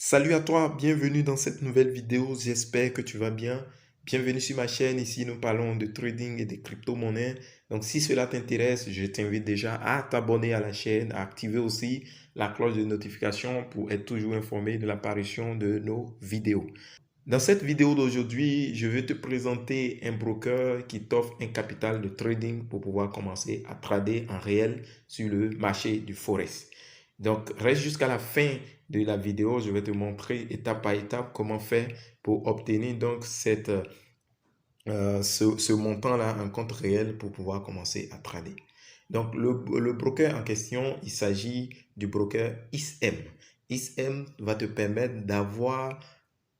Salut à toi, bienvenue dans cette nouvelle vidéo, j'espère que tu vas bien. Bienvenue sur ma chaîne, ici nous parlons de trading et de crypto-monnaies. Donc si cela t'intéresse, je t'invite déjà à t'abonner à la chaîne, à activer aussi la cloche de notification pour être toujours informé de l'apparition de nos vidéos. Dans cette vidéo d'aujourd'hui, je vais te présenter un broker qui t'offre un capital de trading pour pouvoir commencer à trader en réel sur le marché du Forex. Donc, reste jusqu'à la fin de la vidéo, je vais te montrer étape par étape comment faire pour obtenir donc ce montant-là en compte réel pour pouvoir commencer à trader. Donc, le broker en question, il s'agit du broker ISM. ISM va te permettre d'avoir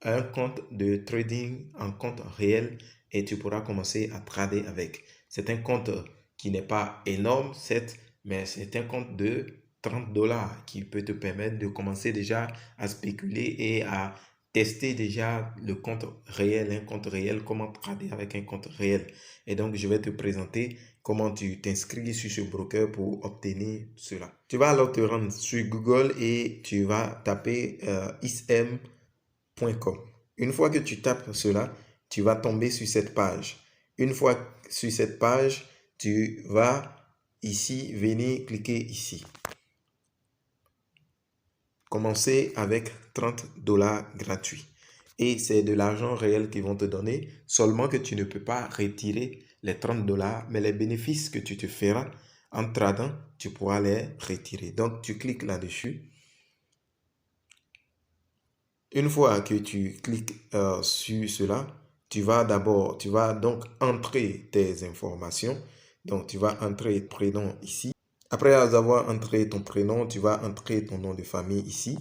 un compte de trading en compte réel et tu pourras commencer à trader avec. C'est un compte qui n'est pas énorme, certes, mais c'est un compte de 30 dollars qui peut te permettre de commencer déjà à spéculer et à tester déjà le compte réel, un compte réel, comment trader avec un compte réel. Et donc, je vais te présenter comment tu t'inscris sur ce broker pour obtenir cela. Tu vas alors te rendre sur Google et tu vas taper ism.com. Une fois que tu tapes cela, tu vas tomber sur cette page. Une fois sur cette page, tu vas ici venir cliquer ici. Commencer avec 30 dollars gratuits. Et c'est de l'argent réel qu'ils vont te donner, seulement que tu ne peux pas retirer les 30 dollars, mais les bénéfices que tu te feras en tradant, tu pourras les retirer. Donc, tu cliques là-dessus. Une fois que tu cliques sur cela, tu vas donc entrer tes informations. Donc, tu vas entrer ton prénom ici. Après avoir entré ton prénom, tu vas entrer ton nom de famille ici.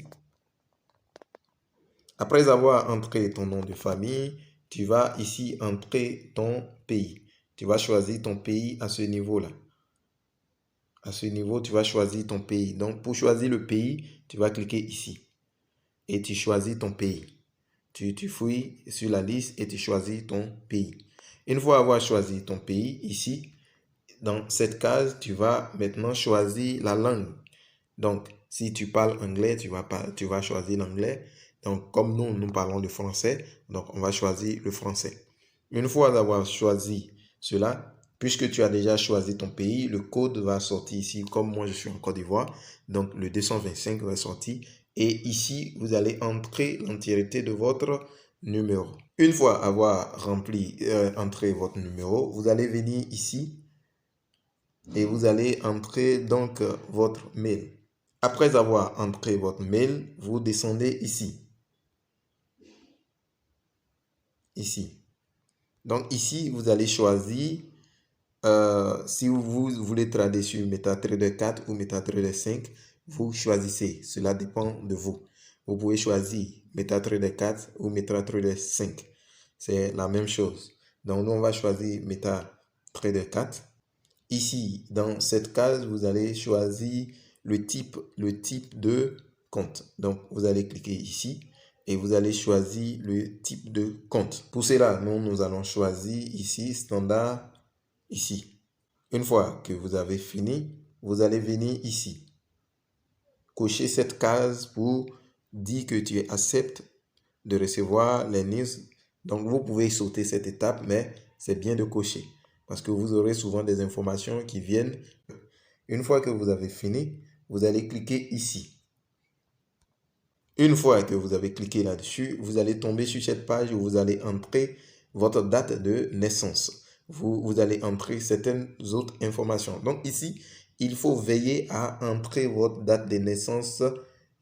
Après avoir entré ton nom de famille, tu vas ici entrer ton pays. Tu vas choisir ton pays à ce niveau-là. À ce niveau, tu vas choisir ton pays. Donc, pour choisir le pays, tu vas cliquer ici. Et tu choisis ton pays. Tu fouilles sur la liste et tu choisis ton pays. Une fois avoir choisi ton pays, ici, dans cette case, tu vas maintenant choisir la langue. Donc, si tu parles anglais, tu vas choisir l'anglais. Donc, comme nous parlons le français, donc on va choisir le français. Une fois avoir choisi cela, puisque tu as déjà choisi ton pays, le code va sortir ici, comme moi je suis en Côte d'Ivoire. Donc, le 225 va sortir. Et ici, vous allez entrer l'entièreté de votre numéro. Une fois avoir entré votre numéro, vous allez venir ici et vous allez entrer donc votre mail. Après avoir entré votre mail, vous descendez ici. Ici. Donc ici, vous allez choisir si vous voulez trader sur MetaTrader 4 ou MetaTrader 5, vous choisissez. Cela dépend de vous. Vous pouvez choisir MetaTrader 4 ou MetaTrader 5. C'est la même chose. Donc nous, on va choisir MetaTrader 4. Ici, dans cette case, vous allez choisir le type de compte. Donc, vous allez cliquer ici et vous allez choisir le type de compte. Pour cela, nous allons choisir ici, standard, ici. Une fois que vous avez fini, vous allez venir ici. Cocher cette case pour dire que tu acceptes de recevoir les news. Donc, vous pouvez sauter cette étape, mais c'est bien de cocher parce que vous aurez souvent des informations qui viennent. Une fois que vous avez fini, vous allez cliquer ici. Une fois que vous avez cliqué là-dessus, vous allez tomber sur cette page où vous allez entrer votre date de naissance. Vous allez entrer certaines autres informations. Donc ici, il faut veiller à entrer votre date de naissance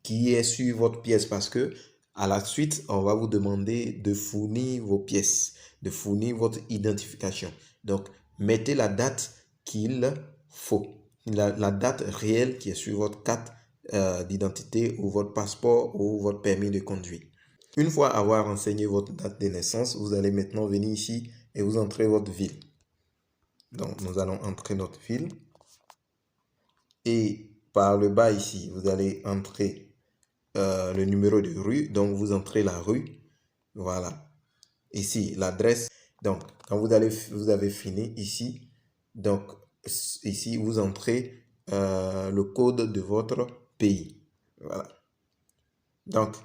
qui est sur votre pièce parce que à la suite, on va vous demander de fournir vos pièces, de fournir votre identification. Donc, mettez la date qu'il faut, la date réelle qui est sur votre carte d'identité ou votre passeport ou votre permis de conduire. Une fois avoir renseigné votre date de naissance, vous allez maintenant venir ici et vous entrez votre ville. Donc, nous allons entrer notre ville. Et par le bas ici, vous allez entrer le numéro de rue. Donc, vous entrez la rue. Voilà. Ici, l'adresse. Donc, quand vous avez fini ici, donc ici, vous entrez le code de votre pays. Voilà. Donc,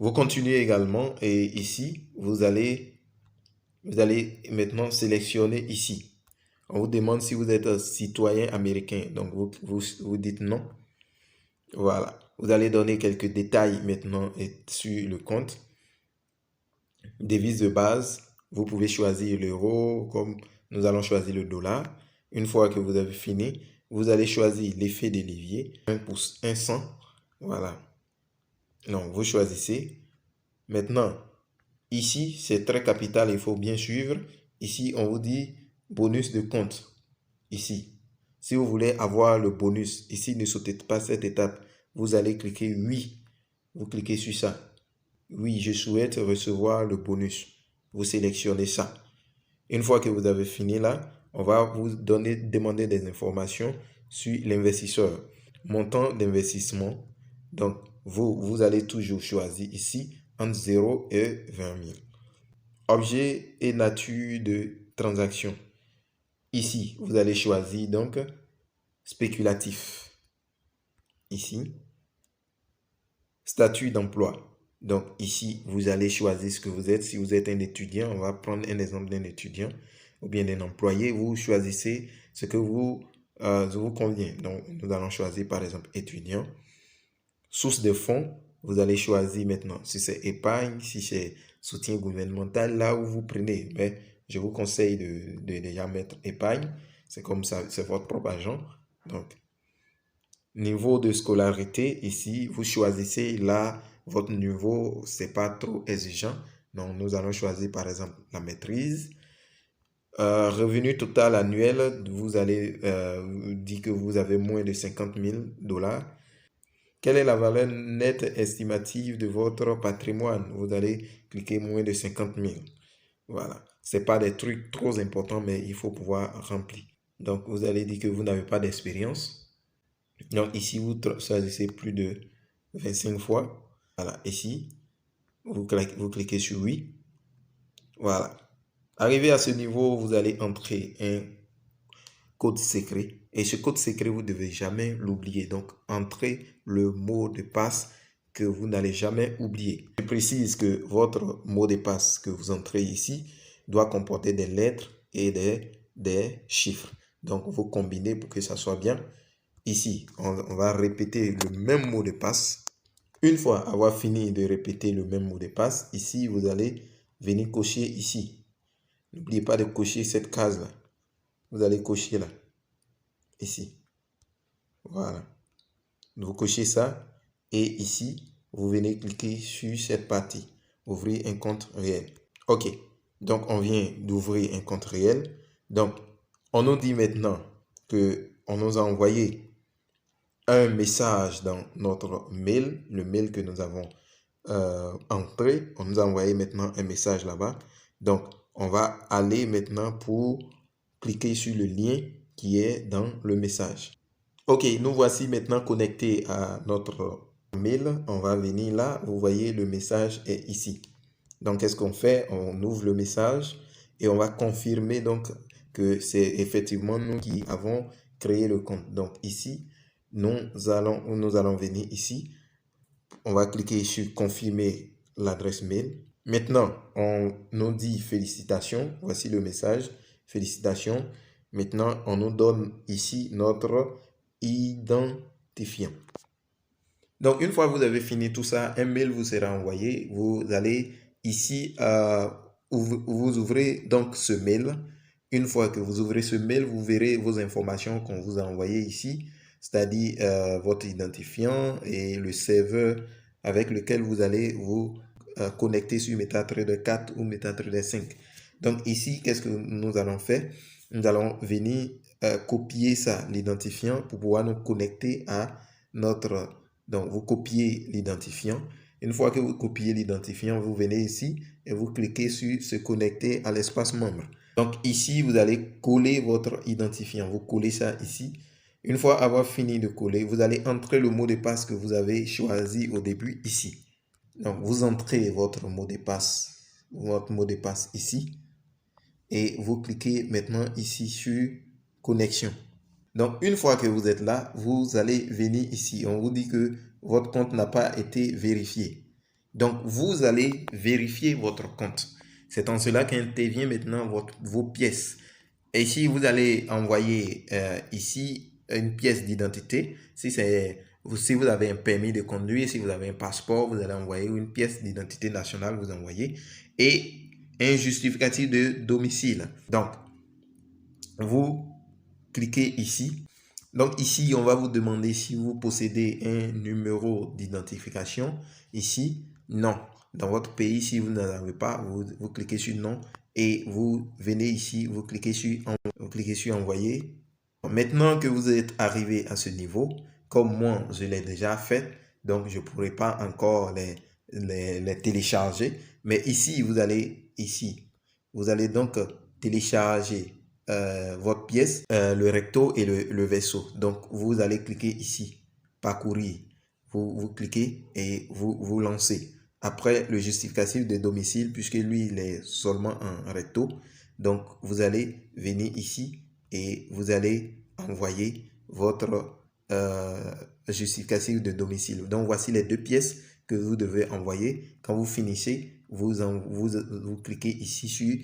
Vous continuez également et ici, vous allez maintenant sélectionner ici. On vous demande si vous êtes un citoyen américain. Donc, vous dites non. Voilà. Vous allez donner quelques détails maintenant sur le compte. Devise de base, vous pouvez choisir l'euro, comme nous allons choisir le dollar. Une fois que vous avez fini, vous allez choisir l'effet de levier, 1%. Voilà. Donc, vous choisissez. Maintenant, ici, c'est très capital, il faut bien suivre. Ici, on vous dit bonus de compte. Ici, si vous voulez avoir le bonus, ici, ne sautez pas cette étape. Vous allez cliquer oui. Vous cliquez sur ça. Oui, je souhaite recevoir le bonus. Vous sélectionnez ça. Une fois que vous avez fini là, on va vous demander des informations sur l'investisseur. Montant d'investissement. Donc, vous allez toujours choisir ici entre 0 et 20 000. Objet et nature de transaction. Ici, vous allez choisir donc spéculatif. Ici, statut d'emploi. Donc ici, vous allez choisir ce que vous êtes. Si vous êtes un étudiant, on va prendre un exemple d'un étudiant ou bien d'un employé. Vous choisissez ce que vous convient. Donc, nous allons choisir par exemple étudiant. Source de fonds, vous allez choisir maintenant si c'est épargne, si c'est soutien gouvernemental, là où vous prenez. Mais je vous conseille de déjà mettre épargne. C'est comme ça, c'est votre propre argent. Donc, niveau de scolarité, ici, vous choisissez là, votre niveau, c'est pas trop exigeant. Donc, nous allons choisir par exemple la maîtrise. Revenu total annuel, vous allez dire que vous avez moins de 50 000 $. Quelle est la valeur nette estimative de votre patrimoine? Vous allez cliquer moins de 50 000. Voilà. Ce n'est pas des trucs trop importants, mais il faut pouvoir remplir. Donc, vous allez dire que vous n'avez pas d'expérience. Donc, ici, vous choisissez plus de 25 fois. Voilà. Ici, vous cliquez sur oui. Voilà. Arrivé à ce niveau, vous allez entrer un code secret. Et ce code secret, vous ne devez jamais l'oublier. Donc, entrez le mot de passe que vous n'allez jamais oublier. Je précise que votre mot de passe que vous entrez ici doit comporter des lettres et des chiffres. Donc, vous combinez pour que ça soit bien. Ici, on va répéter le même mot de passe. Une fois avoir fini de répéter le même mot de passe, ici, vous allez venir cocher ici. N'oubliez pas de cocher cette case-là. Vous allez cocher là. Ici. Voilà. Vous cochez ça. Et ici, vous venez cliquer sur cette partie. Ouvrir un compte réel. OK. Donc, on vient d'ouvrir un compte réel. Donc, on nous dit maintenant qu'on nous a envoyé un message dans notre mail. Le mail que nous avons entré. On nous a envoyé maintenant un message là-bas. Donc, on va aller maintenant pour cliquer sur le lien qui est dans le message. OK, nous voici maintenant connectés à notre mail. On va venir là. Vous voyez, le message est ici. Donc, qu'est-ce qu'on fait? On ouvre le message et on va confirmer donc que c'est effectivement nous qui avons créé le compte. Donc, ici, nous allons venir ici. On va cliquer sur confirmer l'adresse mail. Maintenant, on nous dit félicitations. Voici le message. Félicitations. Maintenant, on nous donne ici notre identifiant. Donc, une fois que vous avez fini tout ça, un mail vous sera envoyé. Vous allez ici, vous ouvrez donc ce mail. Une fois que vous ouvrez ce mail, vous verrez vos informations qu'on vous a envoyées ici, c'est-à-dire votre identifiant et le serveur avec lequel vous allez vous connecter sur MetaTrader 4 ou MetaTrader 5. Donc ici, qu'est-ce que nous allons faire? Nous allons venir copier ça, l'identifiant, pour pouvoir nous connecter à notre... Donc, vous copiez l'identifiant. Une fois que vous copiez l'identifiant, vous venez ici et vous cliquez sur se connecter à l'espace membre. Donc, ici, vous allez coller votre identifiant. Vous collez ça ici. Une fois avoir fini de coller, vous allez entrer le mot de passe que vous avez choisi au début ici. Donc, vous entrez votre mot de passe ici. Et vous cliquez maintenant ici sur connexion. Donc, une fois que vous êtes là, vous allez venir ici. On vous dit que votre compte n'a pas été vérifié. Donc, vous allez vérifier votre compte. C'est en cela qu'intervient maintenant vos pièces. Et ici, vous allez envoyer ici une pièce d'identité. Si vous avez un permis de conduire, si vous avez un passeport, vous allez envoyer une pièce d'identité nationale, vous envoyez, et un justificatif de domicile. Donc, vous cliquez ici. Donc ici, on va vous demander si vous possédez un numéro d'identification. Ici, non. Dans votre pays, si vous n'en avez pas, vous cliquez sur non et vous venez ici, vous cliquez sur envoyer. Maintenant que vous êtes arrivé à ce niveau, comme moi, je l'ai déjà fait, donc je ne pourrai pas encore les télécharger. Mais ici, vous allez donc télécharger votre pièce, le recto et le verso. Donc, vous allez cliquer ici, parcourir. Vous cliquez et vous lancez. Après, le justificatif de domicile, puisque lui, il est seulement en recto. Donc, vous allez venir ici et vous allez envoyer votre justificatif de domicile. Donc, voici les deux pièces que vous devez envoyer. Quand vous finissez, vous cliquez ici sur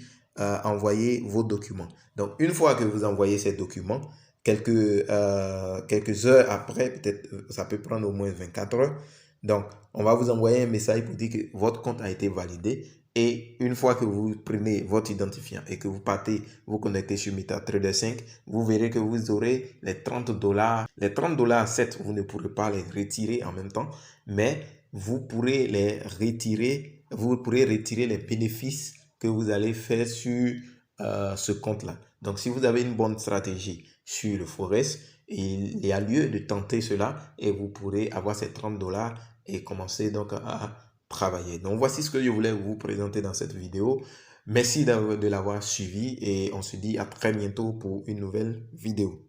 envoyer vos documents. Donc, une fois que vous envoyez ces documents, quelques heures après, peut-être ça peut prendre au moins 24 heures. Donc, on va vous envoyer un message pour dire que votre compte a été validé. Et une fois que vous prenez votre identifiant et que vous partez vous connecter sur MetaTrader 5, vous verrez que vous aurez les $30. Les $30, certes, vous ne pourrez pas les retirer en même temps, mais vous pourrez les retirer, vous pourrez retirer les bénéfices que vous allez faire sur ce compte-là. Donc, si vous avez une bonne stratégie sur le Forex, il y a lieu de tenter cela et vous pourrez avoir ces $30 et commencer donc à travailler. Donc, voici ce que je voulais vous présenter dans cette vidéo. Merci de l'avoir suivi et on se dit à très bientôt pour une nouvelle vidéo.